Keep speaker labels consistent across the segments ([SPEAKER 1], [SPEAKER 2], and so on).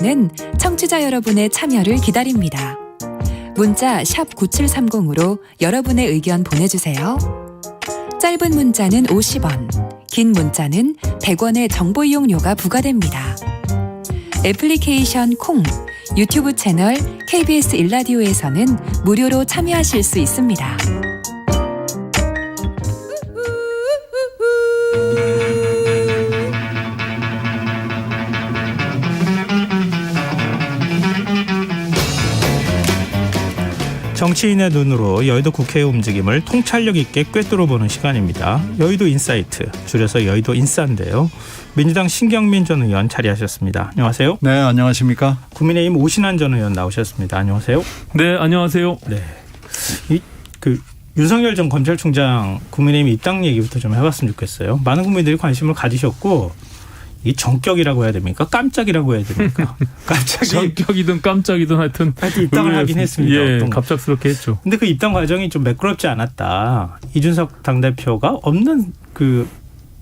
[SPEAKER 1] 는 청취자 여러분의 참여를 기다립니다. 문자 샵 9730으로 여러분의 의견 보내주세요. 짧은 문자는 50원, 긴 문자는 100원의 정보 이용료가 부과됩니다. 애플리케이션 콩, 유튜브 채널 KBS 일라디오에서는 무료로 참여하실 수 있습니다.
[SPEAKER 2] 정치인의 눈으로 여의도 국회의 움직임을 통찰력 있게 꿰뚫어보는 시간입니다. 여의도 인사이트, 줄여서 여의도 인싸인데요. 민주당 신경민 전 의원 자리하셨습니다. 안녕하세요.
[SPEAKER 3] 네, 안녕하십니까.
[SPEAKER 2] 국민의힘 오신환 전 의원 나오셨습니다. 안녕하세요.
[SPEAKER 4] 네, 안녕하세요.
[SPEAKER 2] 네, 윤석열 전 검찰총장 국민의힘 입당 얘기부터 좀 해봤으면 좋겠어요. 많은 국민들이 관심을 가지셨고, 이 정격이라고 해야 됩니까? 깜짝이라고 해야 됩니까? 갑자기
[SPEAKER 4] 정격이든 깜짝이든 하여튼
[SPEAKER 2] 입당을 하긴 했습니다.
[SPEAKER 4] 예, 갑작스럽게 했죠.
[SPEAKER 2] 근데 그 입당 과정이 좀 매끄럽지 않았다. 이준석 당대표가 없는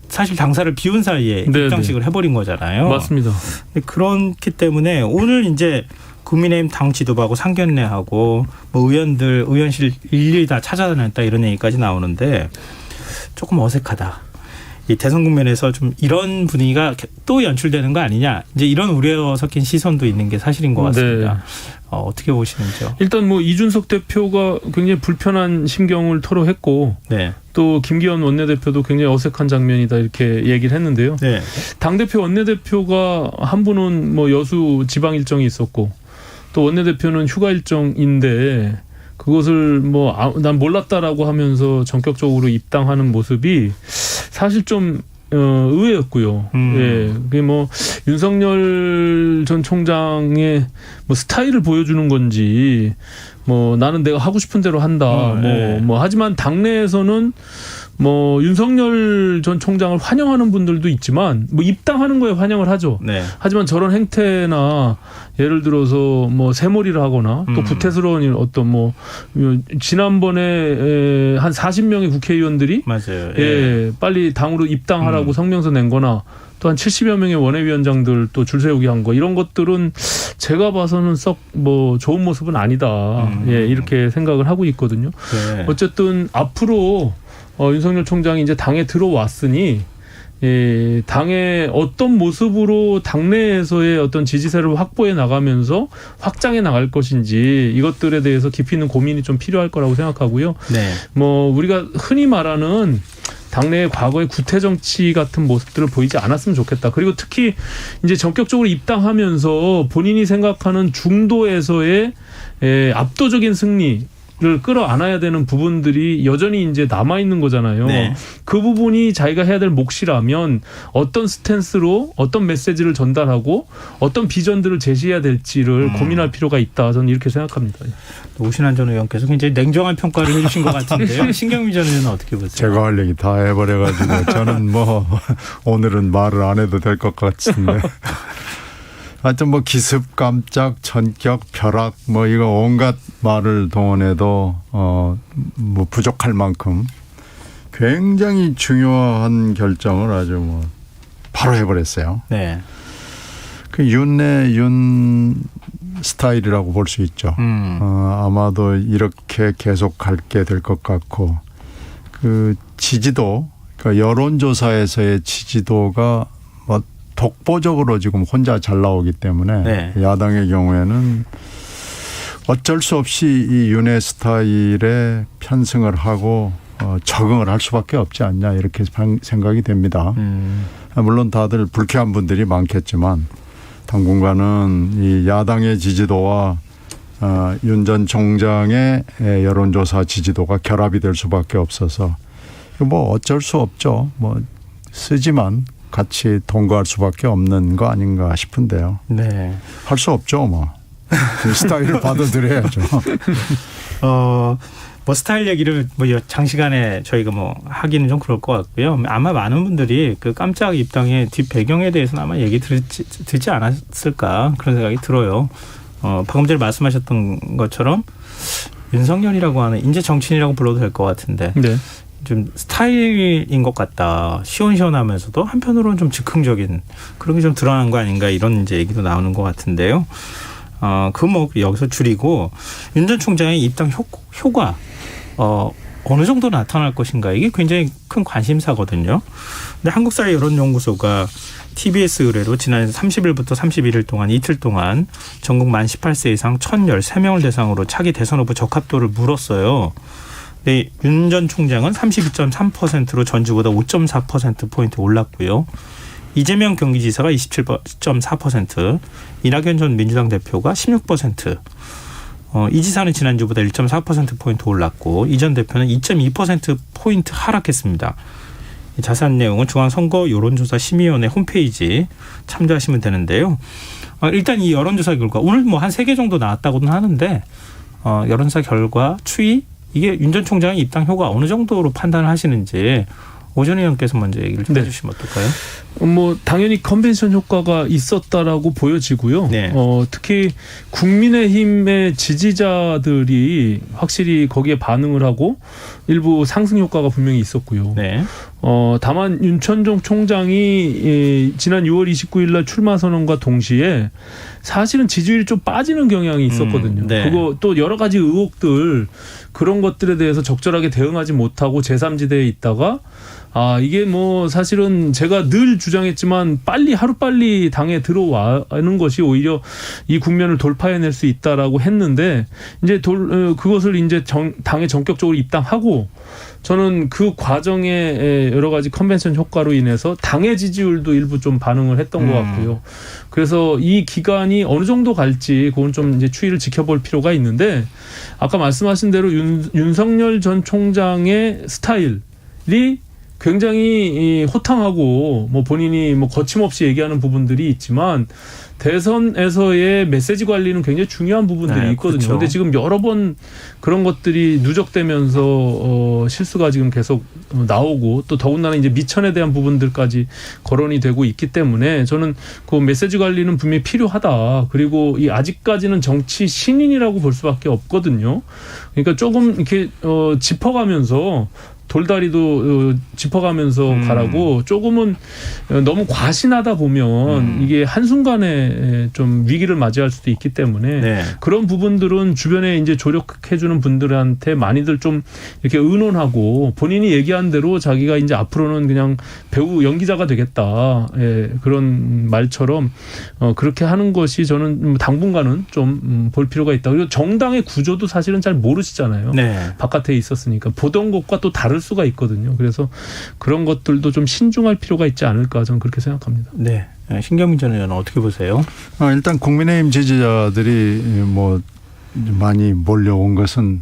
[SPEAKER 2] 사실 당사를 비운 사이에 입당식을 해버린 거잖아요.
[SPEAKER 4] 맞습니다.
[SPEAKER 2] 그렇기 때문에 오늘 이제 국민의힘 당 지도부하고 상견례하고 뭐 의원실 일일이 다 찾아다녔다 이런 얘기까지 나오는데 조금 어색하다. 이 대선 국면에서 좀 이런 분위기가 또 연출되는 거 아니냐. 이제 이런 우려 섞인 시선도 있는 게 사실인 것 같습니다. 네. 어떻게 보시는지요?
[SPEAKER 4] 일단 뭐 이준석 대표가 굉장히 불편한 심경을 토로했고, 네. 또 김기현 원내대표도 굉장히 어색한 장면이다 이렇게 얘기를 했는데요. 네. 당대표 원내대표가 한 분은 뭐 여수 지방 일정이 있었고, 또 원내대표는 휴가 일정인데 그것을 난 몰랐다라고 하면서 전격적으로 입당하는 모습이 사실 좀 의외였고요. 예, 그게 윤석열 전 총장의 스타일을 보여주는 건지, 나는 내가 하고 싶은 대로 한다. 하지만 당내에서는 윤석열 전 총장을 환영하는 분들도 있지만 입당하는 거에 환영을 하죠. 네. 하지만 저런 행태나 예를 들어서 새몰이를 하거나 또 구태스러운 어떤 지난번에 한 40명의 국회의원들이
[SPEAKER 2] 맞아요.
[SPEAKER 4] 예, 빨리 당으로 입당하라고 성명서 낸 거나 또 한 70여 명의 원외위원장들 또 줄 세우기 한 거, 이런 것들은 제가 봐서는 썩 좋은 모습은 아니다. 예, 이렇게 생각을 하고 있거든요. 네. 어쨌든 앞으로 윤석열 총장이 이제 당에 들어왔으니, 예, 당의 어떤 모습으로 당내에서의 어떤 지지세를 확보해 나가면서 확장해 나갈 것인지, 이것들에 대해서 깊이 있는 고민이 좀 필요할 거라고 생각하고요. 네. 우리가 흔히 말하는 당내의 과거의 구태 정치 같은 모습들을 보이지 않았으면 좋겠다. 그리고 특히 이제 전격적으로 입당하면서 본인이 생각하는 중도에서의 압도적인 승리 를 끌어안아야 되는 부분들이 여전히 이제 남아있는 거잖아요. 네. 그 부분이 자기가 해야 될 몫이라면 어떤 스탠스로 어떤 메시지를 전달하고 어떤 비전들을 제시해야 될지를 고민할 필요가 있다. 저는 이렇게 생각합니다.
[SPEAKER 2] 오신환 전 의원께서 굉장히 냉정한 평가를 해주신 것 같은데요. 신경민 전 의원은 어떻게 보세요?
[SPEAKER 3] 제가 할 얘기 다 해버려가지고 저는 오늘은 말을 안 해도 될 것 같은데. 하여튼 기습, 깜짝, 전격, 벼락 이거 온갖 말을 동원해도 부족할 만큼 굉장히 중요한 결정을 아주 바로 해버렸어요. 네. 그 윤 스타일이라고 볼 수 있죠. 아마도 이렇게 계속 갈게 될 것 같고, 그 지지도, 그러니까 여론조사에서의 지지도가 독보적으로 지금 혼자 잘 나오기 때문에 네. 야당의 경우에는 어쩔 수 없이 이 윤의 스타일에 편승을 하고 적응을 할 수밖에 없지 않냐, 이렇게 생각이 됩니다. 물론 다들 불쾌한 분들이 많겠지만 당분간은 이 야당의 지지도와 윤 전 총장의 여론조사 지지도가 결합이 될 수밖에 없어서 어쩔 수 없죠. 쓰지만 같이 동거할 수밖에 없는 거 아닌가 싶은데요. 네. 할 수 없죠, 스타일을 받아들여야죠.
[SPEAKER 2] 스타일 얘기를 장시간에 저희가 하기는 좀 그럴 것 같고요. 아마 많은 분들이 그 깜짝 입당의 뒷 배경에 대해서는 아마 얘기 듣지 않았을까, 그런 생각이 들어요. 방금 전에 말씀하셨던 것처럼 윤석열이라고 하는 인재 정치인이라고 불러도 될 것 같은데. 네. 좀 스타일인 것 같다. 시원시원하면서도 한편으로는 좀 즉흥적인 그런 게 좀 드러난 거 아닌가 이런 이제 얘기도 나오는 것 같은데요. 그 뭐 여기서 줄이고 윤 전 총장의 입당 효과 어느 정도 나타날 것인가 이게 굉장히 큰 관심사거든요. 근데 한국사회 여론연구소가 TBS 의뢰로 지난 30일부터 31일 동안 이틀 동안 전국 만 18세 이상 1,013명을 대상으로 차기 대선 후보 적합도를 물었어요. 네, 윤 전 총장은 32.3%로 전주보다 5.4%포인트 올랐고요. 이재명 경기지사가 27.4%, 이낙연 전 민주당 대표가 16%, 이 지사는 지난주보다 1.4%포인트 올랐고 이 전 대표는 2.2%포인트 하락했습니다. 자세한 내용은 중앙선거 여론조사 심의위원회 홈페이지 참조하시면 되는데요. 일단 이 여론조사 결과 오늘 뭐 한 3개 정도 나왔다고는 하는데 여론조사 결과 추이 이게 윤 전 총장의 입당 효과 어느 정도로 판단을 하시는지 오전 의원께서 먼저 얘기를 좀 해주시면 어떨까요?
[SPEAKER 4] 뭐 당연히 컨벤션 효과가 있었다라고 보여지고요.
[SPEAKER 2] 네.
[SPEAKER 4] 특히 국민의힘의 지지자들이 확실히 거기에 반응을 하고 일부 상승 효과가 분명히 있었고요.
[SPEAKER 2] 네.
[SPEAKER 4] 다만 윤천종 총장이 지난 6월 29일 날 출마 선언과 동시에 사실은 지지율이 좀 빠지는 경향이 있었거든요.
[SPEAKER 2] 네.
[SPEAKER 4] 그거 또 여러 가지 의혹들 그런 것들에 대해서 적절하게 대응하지 못하고 제3지대에 있다가 이게 뭐 사실은 제가 늘 주장했지만 하루빨리 당에 들어와는 것이 오히려 이 국면을 돌파해낼 수 있다라고 했는데 이제 그것을 이제 당에 전격적으로 입당하고 저는 그 과정에 여러 가지 컨벤션 효과로 인해서 당의 지지율도 일부 좀 반응을 했던 것 같고요. 그래서 이 기간이 어느 정도 갈지 그건 좀 이제 추이를 지켜볼 필요가 있는데 아까 말씀하신 대로 윤석열 전 총장의 스타일이 굉장히 호탕하고 뭐 본인이 뭐 거침없이 얘기하는 부분들이 있지만 대선에서의 메시지 관리는 굉장히 중요한 부분들이 있거든요.
[SPEAKER 2] 그렇죠.
[SPEAKER 4] 그런데 지금 여러 번 그런 것들이 누적되면서 실수가 지금 계속 나오고 또 더군다나 이제 미천에 대한 부분들까지 거론이 되고 있기 때문에 저는 그 메시지 관리는 분명히 필요하다. 그리고 이 아직까지는 정치 신인이라고 볼 수밖에 없거든요. 그러니까 조금 이렇게 짚어가면서 돌다리도 짚어가면서 가라고 조금은 너무 과신하다 보면 이게 한순간에 좀 위기를 맞이할 수도 있기 때문에
[SPEAKER 2] 네.
[SPEAKER 4] 그런 부분들은 주변에 이제 조력해주는 분들한테 많이들 좀 이렇게 의논하고 본인이 얘기한 대로 자기가 이제 앞으로는 그냥 배우 연기자가 되겠다. 예, 그런 말처럼 그렇게 하는 것이 저는 당분간은 좀 볼 필요가 있다. 그리고 정당의 구조도 사실은 잘 모르시잖아요.
[SPEAKER 2] 네.
[SPEAKER 4] 바깥에 있었으니까 보던 것과 또 다를 수가 있거든요. 그래서 그런 것들도 좀 신중할 필요가 있지 않을까 저는 그렇게 생각합니다.
[SPEAKER 2] 네. 신경민 전 의원은 어떻게 보세요?
[SPEAKER 3] 일단 국민의힘 지지자들이 뭐 많이 몰려온 것은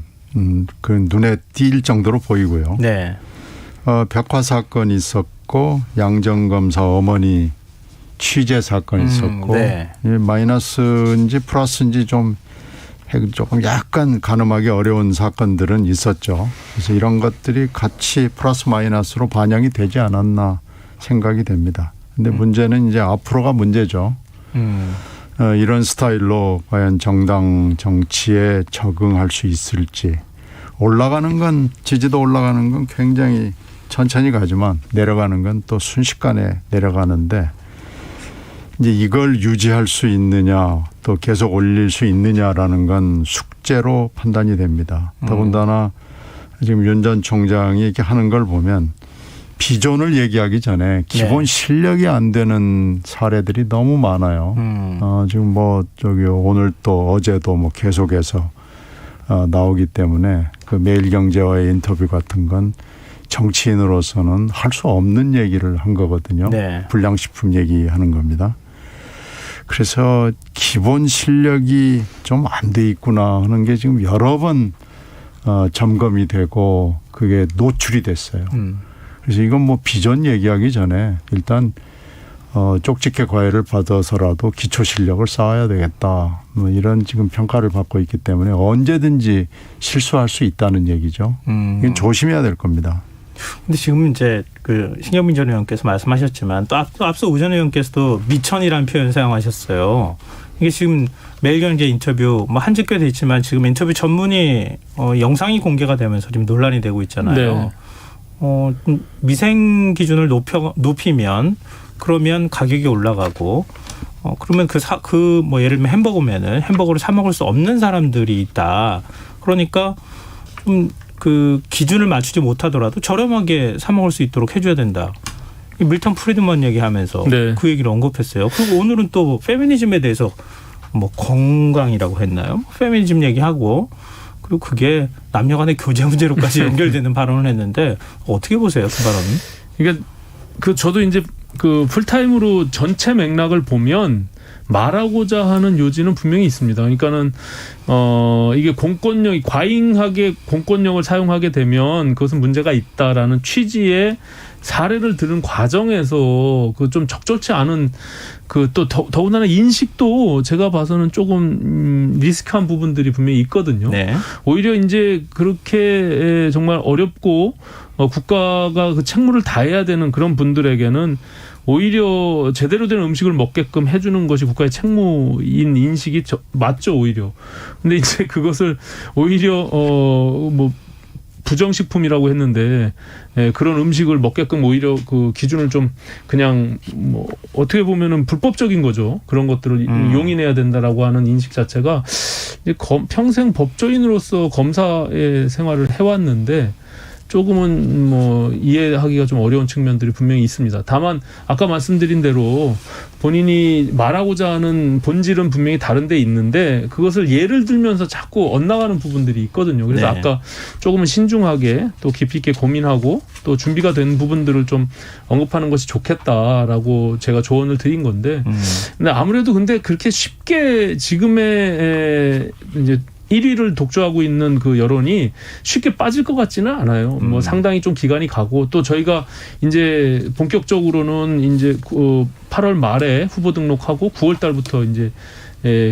[SPEAKER 3] 그 눈에 띌 정도로 보이고요.
[SPEAKER 2] 네.
[SPEAKER 3] 벽화 사건이 있었고 양정검사 어머니 취재 사건이 있었고
[SPEAKER 2] 네.
[SPEAKER 3] 마이너스인지 플러스인지 조금 약간 가늠하기 어려운 사건들은 있었죠. 그래서 이런 것들이 같이 플러스 마이너스로 반영이 되지 않았나 생각이 됩니다. 근데 문제는 이제 앞으로가 문제죠. 이런 스타일로 과연 정당 정치에 적응할 수 있을지. 올라가는 건 지지도 올라가는 건 굉장히 천천히 가지만 내려가는 건 또 순식간에 내려가는데 이제 이걸 유지할 수 있느냐 또 계속 올릴 수 있느냐라는 건 숙제로 판단이 됩니다. 더군다나 지금 윤 전 총장이 이렇게 하는 걸 보면 비전을 얘기하기 전에 기본 실력이 안 되는 사례들이 너무 많아요. 지금 뭐 오늘 또 어제도 뭐 계속해서 나오기 때문에 그 매일경제와의 인터뷰 같은 건 정치인으로서는 할 수 없는 얘기를 한 거거든요.
[SPEAKER 2] 네.
[SPEAKER 3] 불량식품 얘기하는 겁니다. 그래서 기본 실력이 좀 안 돼 있구나 하는 게 지금 여러 번 점검이 되고 그게 노출이 됐어요. 그래서 이건 뭐 비전 얘기하기 전에 일단 쪽집게 과외를 받아서라도 기초 실력을 쌓아야 되겠다. 뭐 이런 지금 평가를 받고 있기 때문에 언제든지 실수할 수 있다는 얘기죠. 이건 조심해야 될 겁니다.
[SPEAKER 2] 근데 지금 이제 그 신경민 전 의원께서 말씀하셨지만 또 앞서 오전 의원께서도 미천이라는 표현 사용하셨어요. 이게 지금 매일경제 인터뷰 뭐 한지 꽤 됐지만 지금 인터뷰 전문이 영상이 공개가 되면서 지금 논란이 되고 있잖아요.
[SPEAKER 4] 네.
[SPEAKER 2] 미생 기준을 높이면 그러면 가격이 올라가고 그러면 뭐 예를 들면 햄버거면은 햄버거를 사 먹을 수 없는 사람들이 있다. 그러니까 좀 그 기준을 맞추지 못하더라도 저렴하게 사 먹을 수 있도록 해줘야 된다. 밀턴 프리드먼 얘기하면서
[SPEAKER 4] 네.
[SPEAKER 2] 그 얘기를 언급했어요. 그리고 오늘은 또 페미니즘에 대해서 뭐 건강이라고 했나요? 페미니즘 얘기하고 그리고 그게 남녀간의 교제 문제로까지 연결되는 발언을 했는데 어떻게 보세요, 그 발언은?
[SPEAKER 4] 그러니까 저도 이제 그 풀타임으로 전체 맥락을 보면 말하고자 하는 요지는 분명히 있습니다. 그러니까는 이게 공권력 과잉하게 공권력을 사용하게 되면 그것은 문제가 있다라는 취지의 사례를 들은 과정에서 그 좀 적절치 않은 그 또 더군다나 인식도 제가 봐서는 조금 리스크한 부분들이 분명히 있거든요.
[SPEAKER 2] 네.
[SPEAKER 4] 오히려 이제 그렇게 정말 어렵고 국가가 그 책무를 다해야 되는 그런 분들에게는 오히려 제대로 된 음식을 먹게끔 해주는 것이 국가의 책무인 인식이 맞죠, 오히려. 근데 이제 그것을 오히려 뭐 부정식품이라고 했는데 그런 음식을 먹게끔 오히려 그 기준을 좀 그냥 뭐 어떻게 보면은 불법적인 거죠. 그런 것들을 용인해야 된다라고 하는 인식 자체가 이제 평생 법조인으로서 검사의 생활을 해왔는데 조금은 뭐 이해하기가 좀 어려운 측면들이 분명히 있습니다. 다만 아까 말씀드린 대로 본인이 말하고자 하는 본질은 분명히 다른 데 있는데 그것을 예를 들면서 자꾸 엇나가는 부분들이 있거든요. 그래서
[SPEAKER 2] 네.
[SPEAKER 4] 아까 조금은 신중하게 또 깊이 있게 고민하고 또 준비가 된 부분들을 좀 언급하는 것이 좋겠다라고 제가 조언을 드린 건데 근데 아무래도 근데 그렇게 쉽게 지금의 이제 1위를 독주하고 있는 그 여론이 쉽게 빠질 것 같지는 않아요. 뭐 상당히 좀 기간이 가고 또 저희가 이제 본격적으로는 이제 8월 말에 후보 등록하고 9월 달부터 이제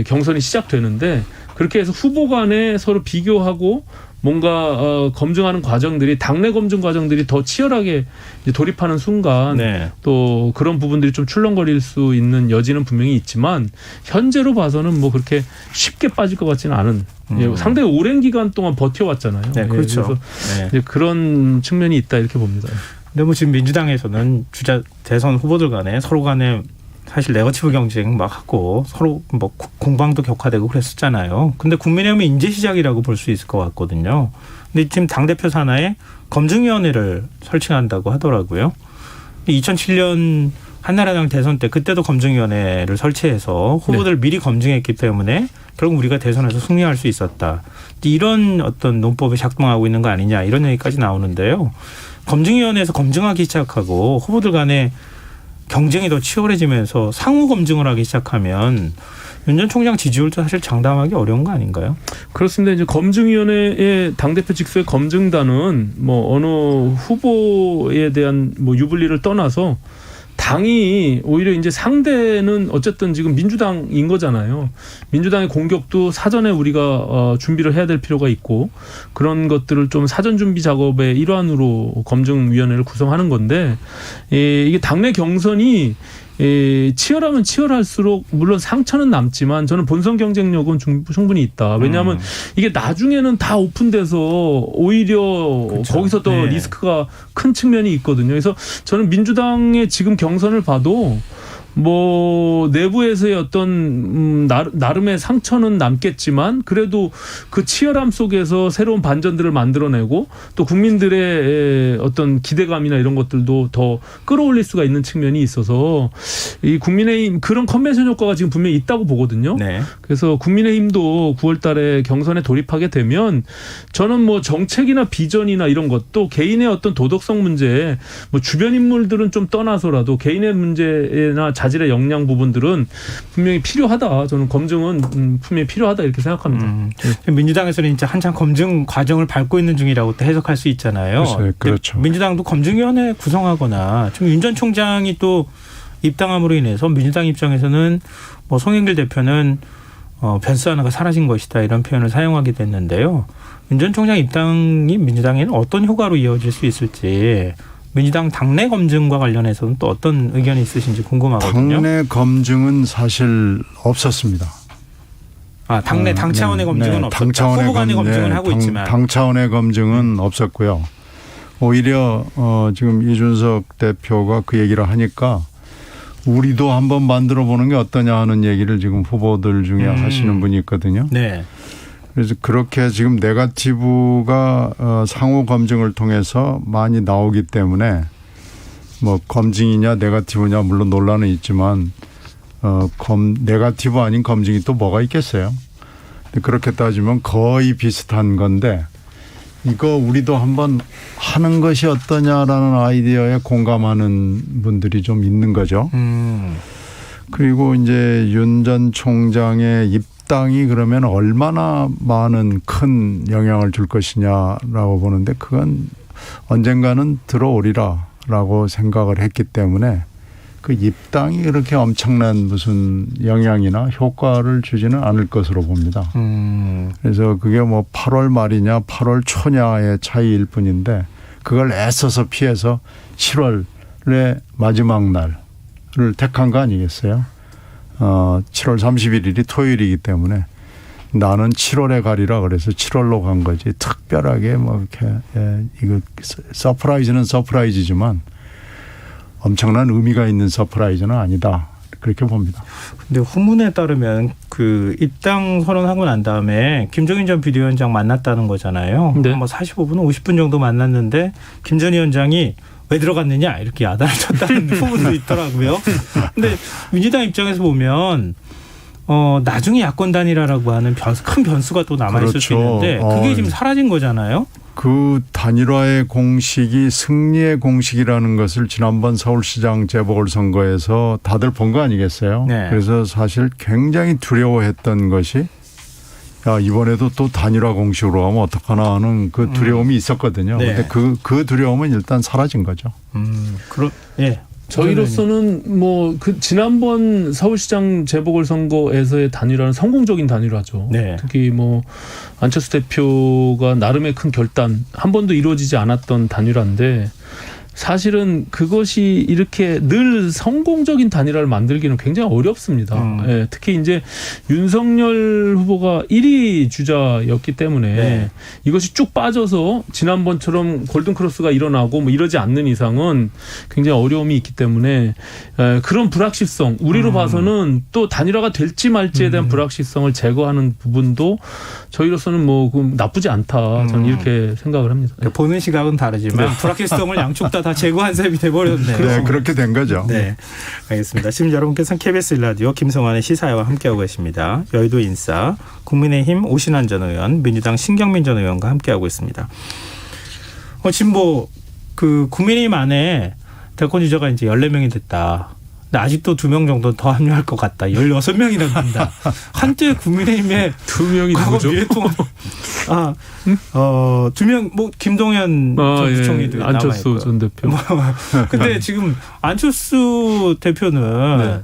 [SPEAKER 4] 경선이 시작되는데 그렇게 해서 후보 간에 서로 비교하고 뭔가 검증하는 과정들이 당내 검증 과정들이 더 치열하게 이제 돌입하는 순간
[SPEAKER 2] 네.
[SPEAKER 4] 또 그런 부분들이 좀 출렁거릴 수 있는 여지는 분명히 있지만 현재로 봐서는 뭐 그렇게 쉽게 빠질 것 같지는 않은 상당히 오랜 기간 동안 버텨왔잖아요.
[SPEAKER 2] 네, 그렇죠.
[SPEAKER 4] 그래서
[SPEAKER 2] 네.
[SPEAKER 4] 이제 그런 측면이 있다 이렇게 봅니다.
[SPEAKER 2] 근데 뭐 지금 민주당에서는 주자 대선 후보들 간에 서로 간에 사실 네거티브 경쟁 막 하고 서로 뭐 공방도 격화되고 그랬었잖아요. 근데 국민의힘은 이제 시작이라고 볼 수 있을 것 같거든요. 근데 지금 당대표 산하에 검증위원회를 설치한다고 하더라고요. 2007년 한나라당 대선 때 그때도 검증위원회를 설치해서 후보들 미리 검증했기 때문에 결국 우리가 대선에서 승리할 수 있었다. 이런 어떤 논법이 작동하고 있는 거 아니냐 이런 얘기까지 나오는데요. 검증위원회에서 검증하기 시작하고 후보들 간에 경쟁이 더 치열해지면서 상호 검증을 하기 시작하면 윤 전 총장 지지율도 사실 장담하기 어려운 거 아닌가요?
[SPEAKER 4] 그렇습니다. 이제 검증위원회의 당대표 직속의 검증단은 뭐 어느 후보에 대한 뭐 유불리를 떠나서 당이 오히려 이제 상대는 어쨌든 지금 민주당인 거잖아요. 민주당의 공격도 사전에 우리가 준비를 해야 될 필요가 있고 그런 것들을 좀 사전 준비 작업의 일환으로 검증위원회를 구성하는 건데 이게 당내 경선이 치열하면 치열할수록 물론 상처는 남지만 저는 본선 경쟁력은 충분히 있다. 왜냐하면 이게 나중에는 다 오픈돼서 오히려
[SPEAKER 2] 그렇죠.
[SPEAKER 4] 거기서 또
[SPEAKER 2] 네.
[SPEAKER 4] 리스크가 큰 측면이 있거든요. 그래서 저는 민주당의 지금 경선을 봐도 뭐 내부에서의 어떤 나름의 상처는 남겠지만 그래도 그 치열함 속에서 새로운 반전들을 만들어내고 또 국민들의 어떤 기대감이나 이런 것들도 더 끌어올릴 수가 있는 측면이 있어서 이 국민의힘 그런 컨벤션 효과가 지금 분명히 있다고 보거든요.
[SPEAKER 2] 네.
[SPEAKER 4] 그래서 국민의힘도 9월 달에 경선에 돌입하게 되면 저는 뭐 정책이나 비전이나 이런 것도 개인의 어떤 도덕성 문제 뭐 주변 인물들은 좀 떠나서라도 개인의 문제나 자질의 역량 부분들은 분명히 필요하다. 저는 검증은 분명히 필요하다 이렇게 생각합니다.
[SPEAKER 2] 민주당에서는 이제 한참 검증 과정을 밟고 있는 중이라고 또 해석할 수 있잖아요.
[SPEAKER 3] 그렇죠.
[SPEAKER 2] 민주당도 검증위원회 구성하거나 지금 윤 전 총장이 또 입당함으로 인해서 민주당 입장에서는 뭐 송영길 대표는 변수 하나가 사라진 것이다 이런 표현을 사용하게 됐는데요. 윤 전 총장 입당이 민주당에는 어떤 효과로 이어질 수 있을지 민주당 당내 검증과 관련해서는 또 어떤 의견이 있으신지 궁금하거든요.
[SPEAKER 3] 당내 검증은 사실 없었습니다.
[SPEAKER 2] 아, 당내 당 차원의 검증은 없었다. 후보 간의 검증은 하고 있지만.
[SPEAKER 3] 당 차원의 검증은 없었고요. 오히려 지금 이준석 대표가 그 얘기를 하니까 우리도 한번 만들어 보는 게 어떠냐 하는 얘기를 지금 후보들 중에 하시는 분이 있거든요.
[SPEAKER 2] 네.
[SPEAKER 3] 그래서 그렇게 지금 네거티브가 상호 검증을 통해서 많이 나오기 때문에 뭐 검증이냐 네거티브냐 물론 논란은 있지만 네거티브 아닌 검증이 또 뭐가 있겠어요. 그렇게 따지면 거의 비슷한 건데 이거 우리도 한번 하는 것이 어떠냐라는 아이디어에 공감하는 분들이 좀 있는 거죠. 그리고 이제 윤 전 총장의 입당이 그러면 얼마나 많은 큰 영향을 줄 것이냐라고 보는데 그건 언젠가는 들어오리라라고 생각을 했기 때문에 그 입당이 그렇게 엄청난 무슨 영향이나 효과를 주지는 않을 것으로 봅니다. 그래서 그게 뭐 8월 말이냐 8월 초냐의 차이일 뿐인데 그걸 애써서 피해서 7월의 마지막 날을 택한 거 아니겠어요? 7월 31일이 토요일이기 때문에 나는 7월에 가리라 그래서 7월로 간 거지. 특별하게 뭐 이렇게 이거 서프라이즈는 서프라이즈지만 엄청난 의미가 있는 서프라이즈는 아니다. 그렇게 봅니다.
[SPEAKER 2] 근데 후문에 따르면 그 입당 선언하고 난 다음에 김종인 전 비대위원장 만났다는 거잖아요.
[SPEAKER 4] 네.
[SPEAKER 2] 뭐 45분, 50분 정도 만났는데 김 전 위원장이 왜 들어갔느냐 이렇게 야단을 쳤다는 후문도 있더라고요. 근데 민주당 입장에서 보면 나중에 야권 단일화라고 하는 큰 변수가 또 남아있을 수
[SPEAKER 3] 그렇죠.
[SPEAKER 2] 있는데 그게 지금 사라진 거잖아요.
[SPEAKER 3] 그 단일화의 공식이 승리의 공식이라는 것을 지난번 서울시장 재보궐선거에서 다들 본 거 아니겠어요?
[SPEAKER 2] 네.
[SPEAKER 3] 그래서 사실 굉장히 두려워했던 것이 야 이번에도 또 단일화 공식으로 하면 어떡하나 하는 그 두려움이 있었거든요.
[SPEAKER 2] 네.
[SPEAKER 3] 근데 그 두려움은 일단 사라진 거죠.
[SPEAKER 2] 예.
[SPEAKER 4] 저희로서는 뭐 그 지난번 서울시장 재보궐선거에서의 단일화는 성공적인 단일화죠.
[SPEAKER 2] 네.
[SPEAKER 4] 특히 뭐 안철수 대표가 나름의 큰 결단 한 번도 이루어지지 않았던 단일화인데 사실은 그것이 이렇게 늘 성공적인 단일화를 만들기는 굉장히 어렵습니다. 예, 특히 이제 윤석열 후보가 1위 주자였기 때문에
[SPEAKER 2] 네.
[SPEAKER 4] 이것이 쭉 빠져서 지난번처럼 골든크로스가 일어나고 뭐 이러지 않는 이상은 굉장히 어려움이 있기 때문에 그런 불확실성 우리로 봐서는 또 단일화가 될지 말지에 대한 불확실성을 제거하는 부분도 저희로서는 뭐 나쁘지 않다. 저는 이렇게 생각을 합니다.
[SPEAKER 2] 보는 시각은 다르지만 불확실성을 양쪽 다 제거한 셈이 돼버렸네요.
[SPEAKER 3] 네, 그렇게 된 거죠.
[SPEAKER 2] 네, 알겠습니다. 지금 여러분께서는 KBS 1라디오 김성환의 시사회와 함께하고 계십니다. 여의도 인싸, 국민의힘 오신환 전 의원, 민주당 신경민 전 의원과 함께하고 있습니다. 지금 뭐 그 국민의힘 안에 대권 유저가 이제 14명이 됐다. 근데 아직도 2명 정도 더 합류할 것 같다. 16명이라고 합니다. 한때 국민의힘에
[SPEAKER 4] 2명이
[SPEAKER 2] 과거
[SPEAKER 4] 누구죠?
[SPEAKER 2] 미래통합 2명 뭐 김동연 전 부총리도 남아
[SPEAKER 4] 안철수
[SPEAKER 2] 있고요.
[SPEAKER 4] 전 대표.
[SPEAKER 2] 근데 지금 안철수 대표는
[SPEAKER 4] 네.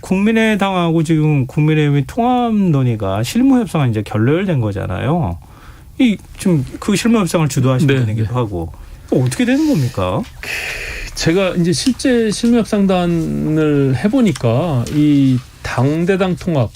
[SPEAKER 2] 국민의당하고 지금 국민의힘의 통합 논의가 실무 협상은 이제 결렬된 거잖아요. 이 지금 그 실무 협상을 주도하신
[SPEAKER 4] 네,
[SPEAKER 2] 분이기도
[SPEAKER 4] 네.
[SPEAKER 2] 하고 어떻게 되는 겁니까?
[SPEAKER 4] 제가 이제 실제 실무협상단을 해보니까 이 당대당 통합,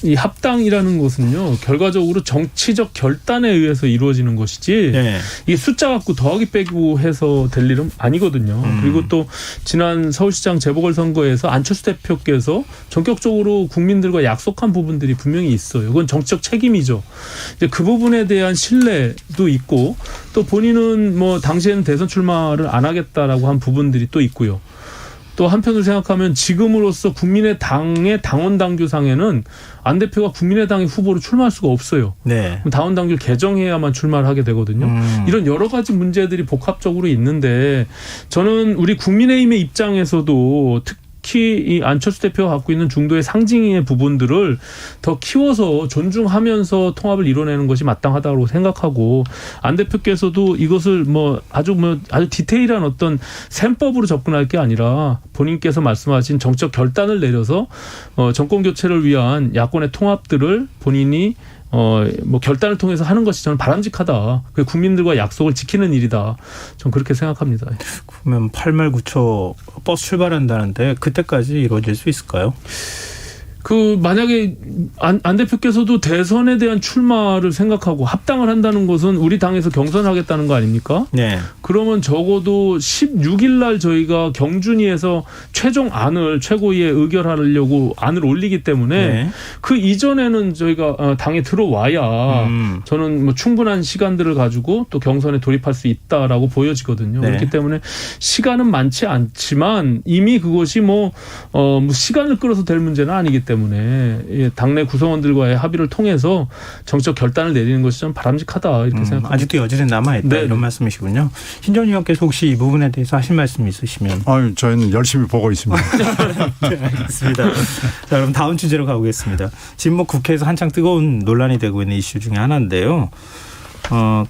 [SPEAKER 4] 이 합당이라는 것은요 결과적으로 정치적 결단에 의해서 이루어지는 것이지
[SPEAKER 2] 네.
[SPEAKER 4] 이게 숫자 갖고 더하기 빼고 해서 될 일은 아니거든요. 그리고 또 지난 서울시장 재보궐선거에서 안철수 대표께서 전격적으로 국민들과 약속한 부분들이 분명히 있어요. 그건 정치적 책임이죠. 이제 그 부분에 대한 신뢰도 있고 또 본인은 뭐 당시에는 대선 출마를 안 하겠다라고 한 부분들이 또 있고요. 또 한편으로 생각하면 지금으로서 국민의당의 당원 당규상에는 안 대표가 국민의당의 후보로 출마할 수가 없어요.
[SPEAKER 2] 네.
[SPEAKER 4] 그럼 당원 당규를 개정해야만 출마를 하게 되거든요. 이런 여러 가지 문제들이 복합적으로 있는데 저는 우리 국민의힘의 입장에서도 특히 이 안철수 대표가 갖고 있는 중도의 상징의 부분들을 더 키워서 존중하면서 통합을 이뤄내는 것이 마땅하다고 생각하고 안 대표께서도 이것을 아주 디테일한 어떤 셈법으로 접근할 게 아니라 본인께서 말씀하신 정책 결단을 내려서 정권 교체를 위한 야권의 통합들을 본인이 결단을 통해서 하는 것이 저는 바람직하다. 그 국민들과 약속을 지키는 일이다. 저는 그렇게 생각합니다.
[SPEAKER 2] 그러면 8말 9초 버스 출발한다는데 그때까지 이루어질 수 있을까요?
[SPEAKER 4] 만약에 안 대표께서도 대선에 대한 출마를 생각하고 합당을 한다는 것은 우리 당에서 경선하겠다는 거 아닙니까?
[SPEAKER 2] 네.
[SPEAKER 4] 그러면 적어도 16일 날 저희가 경준위에서 최종 안을 최고위에 의결하려고 안을 올리기 때문에
[SPEAKER 2] 네.
[SPEAKER 4] 그 이전에는 저희가 당에 들어와야 저는 뭐 충분한 시간들을 가지고 또 경선에 돌입할 수 있다라고 보여지거든요.
[SPEAKER 2] 네.
[SPEAKER 4] 그렇기 때문에 시간은 많지 않지만 이미 그것이 뭐 시간을 끌어서 될 문제는 아니기 때문에 당내 구성원들과의 합의를 통해서 정치적 결단을 내리는 것이 좀 바람직하다 이렇게 생각합니다.
[SPEAKER 2] 아직도 여지는 남아있다
[SPEAKER 4] 네.
[SPEAKER 2] 이런 말씀이시군요. 신 전 의원께서 혹시 이 부분에 대해서 하실 말씀 있으시면.
[SPEAKER 3] 아유, 저희는 열심히 보고 있습니다.
[SPEAKER 2] 네, 알겠습니다. 자, 그럼 다음 주제로 가보겠습니다. 지금 뭐 국회에서 한창 뜨거운 논란이 되고 있는 이슈 중에 하나인데요.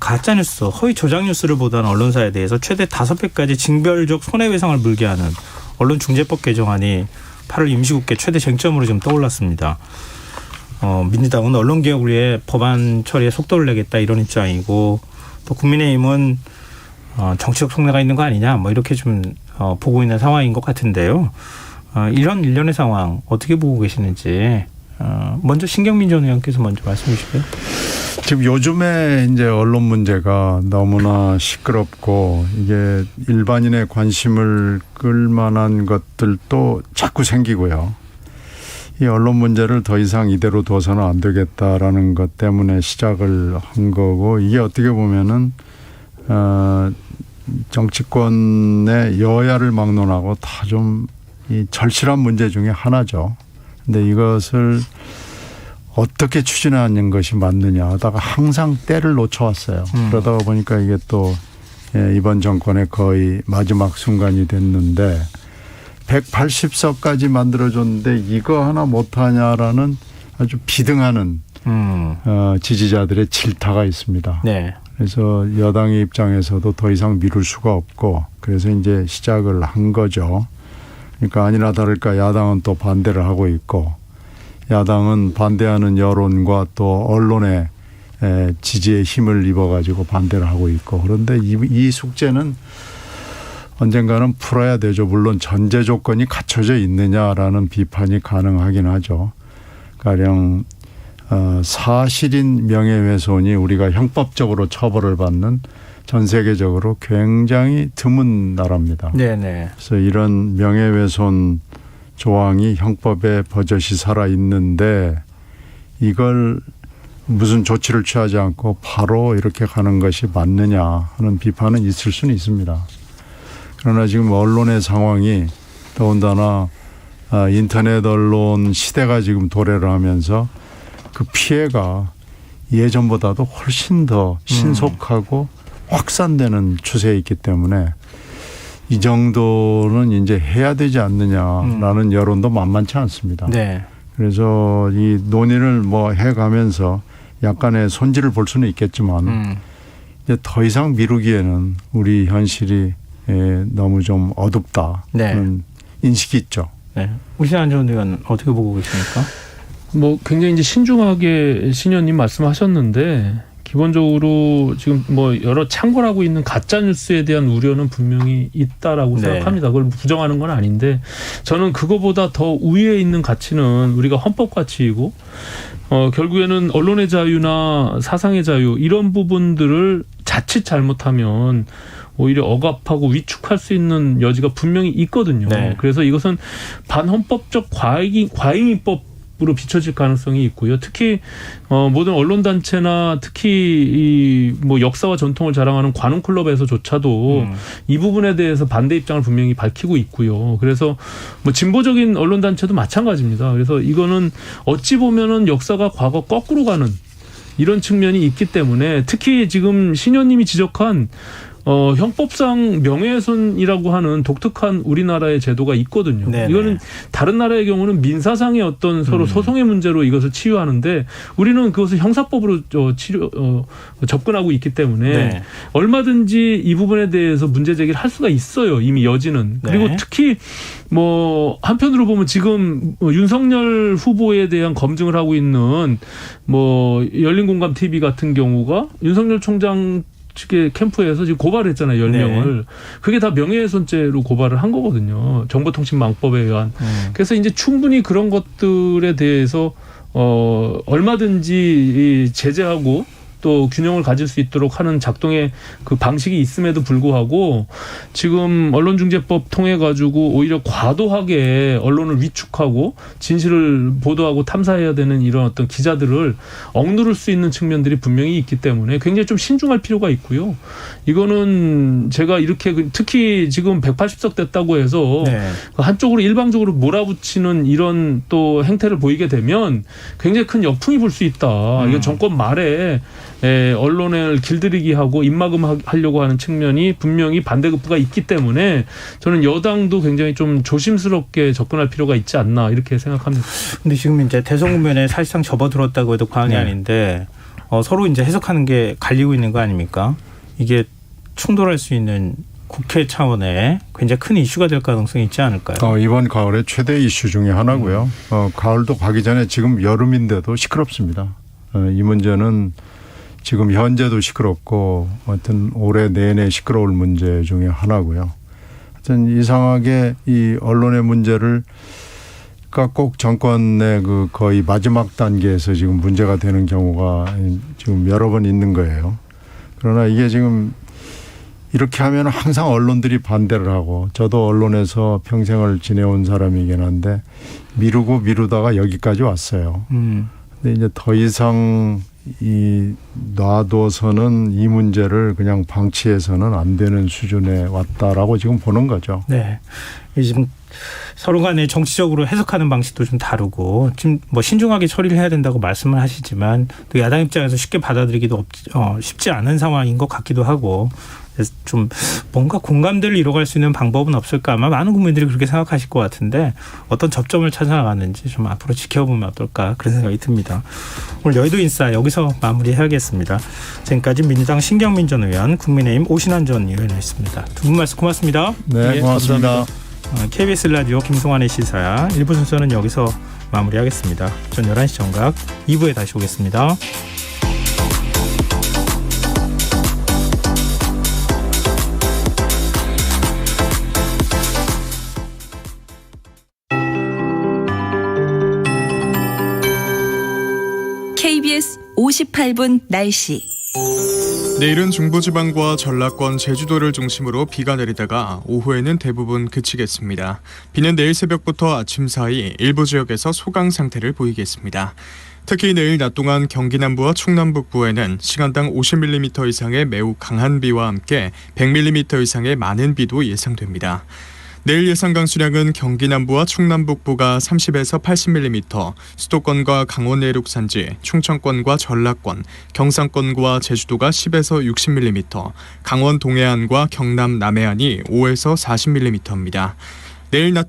[SPEAKER 2] 가짜뉴스, 허위 조작뉴스를 보도한 언론사에 대해서 최대 5배까지 징별적 손해배상을 물게 하는 언론중재법 개정안이 8월 임시국회 최대 쟁점으로 지금 떠올랐습니다. 민주당은 언론개혁을 위해 법안 처리에 속도를 내겠다 이런 입장이고 또 국민의힘은 정치적 속내가 있는 거 아니냐 뭐 이렇게 좀 보고 있는 상황인 것 같은데요. 이런 일련의 상황 어떻게 보고 계시는지 먼저 신경민 전 의원께서 먼저 말씀해 주실까요?
[SPEAKER 3] 지금 요즘에 이제 언론 문제가 너무나 시끄럽고 이게 일반인의 관심을 끌만한 것들도 자꾸 생기고요. 이 언론 문제를 더 이상 이대로 둬서는 안 되겠다라는 것 때문에 시작을 한 거고 이게 어떻게 보면은 정치권의 여야를 막론하고 다 좀 이 절실한 문제 중에 하나죠. 근데 이것을 어떻게 추진하는 것이 맞느냐 하다가 항상 때를 놓쳐왔어요. 그러다가 보니까 이게 또 이번 정권의 거의 마지막 순간이 됐는데 180석까지 만들어줬는데 이거 하나 못하냐라는 아주 비등하는 지지자들의 질타가 있습니다.
[SPEAKER 2] 네.
[SPEAKER 3] 그래서 여당의 입장에서도 더 이상 미룰 수가 없고 그래서 이제 시작을 한 거죠. 그러니까 아니나 다를까 야당은 또 반대를 하고 있고 야당은 반대하는 여론과 또 언론의 지지에 힘을 입어가지고 반대를 하고 있고 그런데 이 숙제는 언젠가는 풀어야 되죠. 물론 전제 조건이 갖춰져 있느냐라는 비판이 가능하긴 하죠. 가령 사실인 명예훼손이 우리가 형법적으로 처벌을 받는 전 세계적으로 굉장히 드문 나라입니다.
[SPEAKER 2] 네네.
[SPEAKER 3] 그래서 이런 명예훼손 조항이 형법에 버젓이 살아 있는데 이걸 무슨 조치를 취하지 않고 바로 이렇게 가는 것이 맞느냐 하는 비판은 있을 수는 있습니다. 그러나 지금 언론의 상황이 더군다나 인터넷 언론 시대가 지금 도래를 하면서 그 피해가 예전보다도 훨씬 더 신속하고 확산되는 추세에 있기 때문에 이 정도는 이제 해야 되지 않느냐라는 여론도 만만치 않습니다.
[SPEAKER 2] 네.
[SPEAKER 3] 그래서 이 논의를 뭐 해가면서 약간의 손질을 볼 수는 있겠지만 이제 더 이상 미루기에는 우리 현실이 너무 좀 어둡다.
[SPEAKER 2] 네.
[SPEAKER 3] 그런 인식이 있죠.
[SPEAKER 2] 네. 우신환 전 의원 어떻게 보고 계십니까?
[SPEAKER 4] 뭐 굉장히 이제 신중하게 신 의원님 말씀하셨는데 기본적으로 지금 뭐 여러 창궐하고 있는 가짜 뉴스에 대한 우려는 분명히 있다라고
[SPEAKER 2] 네.
[SPEAKER 4] 생각합니다. 그걸 부정하는 건 아닌데 저는 그거보다 더 우위에 있는 가치는 우리가 헌법 가치이고 결국에는 언론의 자유나 사상의 자유 이런 부분들을 자칫 잘못하면 오히려 억압하고 위축할 수 있는 여지가 분명히 있거든요.
[SPEAKER 2] 네.
[SPEAKER 4] 그래서 이것은 반헌법적 과잉입법 으로 비춰질 가능성이 있고요. 특히 모든 언론 단체나 특히 뭐 역사와 전통을 자랑하는 관훈 클럽에서조차도 이 부분에 대해서 반대 입장을 분명히 밝히고 있고요. 그래서 뭐 진보적인 언론 단체도 마찬가지입니다. 그래서 이거는 어찌 보면은 역사가 과거 거꾸로 가는 이런 측면이 있기 때문에 특히 지금 신 의원님이 지적한 형법상 명예훼손이라고 하는 독특한 우리나라의 제도가 있거든요.
[SPEAKER 2] 네네.
[SPEAKER 4] 이거는 다른 나라의 경우는 민사상의 어떤 서로 소송의 문제로 이것을 치유하는데 우리는 그것을 형사법으로 접근하고 있기 때문에
[SPEAKER 2] 네.
[SPEAKER 4] 얼마든지 이 부분에 대해서 문제 제기를 할 수가 있어요. 이미 여지는. 그리고
[SPEAKER 2] 네.
[SPEAKER 4] 특히 뭐 한편으로 보면 지금 윤석열 후보에 대한 검증을 하고 있는 뭐 열린공감 TV 같은 경우가 윤석열 총장 측의 캠프에서 지금 고발했잖아요. 10명을.
[SPEAKER 2] 네.
[SPEAKER 4] 그게 다 명예훼손죄로 고발을 한 거거든요. 정보통신망법에 의한. 그래서 이제 충분히 그런 것들에 대해서 얼마든지 제재하고 또 균형을 가질 수 있도록 하는 작동의 그 방식이 있음에도 불구하고 지금 언론중재법 통해 가지고 오히려 과도하게 언론을 위축하고 진실을 보도하고 탐사해야 되는 이런 어떤 기자들을 억누를 수 있는 측면들이 분명히 있기 때문에 굉장히 좀 신중할 필요가 있고요. 이거는 제가 이렇게 특히 지금 180석 됐다고 해서
[SPEAKER 2] 네.
[SPEAKER 4] 한쪽으로 일방적으로 몰아붙이는 이런 또 행태를 보이게 되면 굉장히 큰 역풍이 불 수 있다. 이건 정권 말에 언론을 길들이기 하고 입막음 하려고 하는 측면이 분명히 반대급부가 있기 때문에 저는 여당도 굉장히 좀 조심스럽게 접근할 필요가 있지 않나 이렇게 생각합니다.
[SPEAKER 2] 근데 지금 이제 대선 국면에 사실상 접어들었다고 해도 과언이 아닌데 서로 이제 해석하는 게 갈리고 있는 거 아닙니까? 이게 충돌할 수 있는 국회 차원의 굉장히 큰 이슈가 될 가능성이 있지 않을까요?
[SPEAKER 3] 이번 가을의 최대 이슈 중에 하나고요. 가을도 가기 전에 지금 여름인데도 시끄럽습니다. 이 문제는 지금 현재도 시끄럽고 하여튼 올해 내내 시끄러울 문제 중에 하나고요. 하여튼 이상하게 이 언론의 문제를 그러니까 꼭 정권의 그 거의 마지막 단계에서 지금 문제가 되는 경우가 지금 여러 번 있는 거예요. 그러나 이게 지금 이렇게 하면 항상 언론들이 반대를 하고 저도 언론에서 평생을 지내온 사람이긴 한데 미루다가 여기까지 왔어요. 근데 이제 더 이상 놔둬서는 이 문제를 그냥 방치해서는 안 되는 수준에 왔다라고 지금 보는 거죠.
[SPEAKER 2] 네. 지금 서로 간에 정치적으로 해석하는 방식도 좀 다르고 지금 뭐 신중하게 처리를 해야 된다고 말씀을 하시지만 또 야당 입장에서 쉽게 받아들이기도 쉽지 않은 상황인 것 같기도 하고 그래서 좀 뭔가 공감대를 이뤄갈 수 있는 방법은 없을까 아마 많은 국민들이 그렇게 생각하실 것 같은데 어떤 접점을 찾아나가는지 좀 앞으로 지켜보면 어떨까 그런 생각이 듭니다. 오늘 여의도 인싸 여기서 마무리해야겠습니다. 지금까지 민주당 신경민 전 의원, 국민의힘 오신환 전 의원이었습니다. 두 분 말씀 고맙습니다.
[SPEAKER 3] 네, 고맙습니다.
[SPEAKER 2] KBS 라디오 김성환의 시사 1부 순서는 여기서 마무리하겠습니다. 전 11시 정각 2부에 다시 오겠습니다.
[SPEAKER 5] KBS 58분 날씨.
[SPEAKER 6] 내일은 중부지방과 전라권, 제주도를 중심으로 비가 내리다가 오후에는 대부분 그치겠습니다. 비는 내일 새벽부터 아침 사이 일부 지역에서 소강 상태를 보이겠습니다. 특히 내일 낮 동안 경기 남부와 충남 북부에는 시간당 50mm 이상의 매우 강한 비와 함께 100mm 이상의 많은 비도 예상됩니다. 내일 예상 강수량은 경기 남부와 충남 북부가 30에서 80mm, 수도권과 강원 내륙 산지, 충청권과 전라권, 경상권과 제주도가 10에서 60mm, 강원 동해안과 경남 남해안이 5에서 40mm입니다. 내일 낮 동안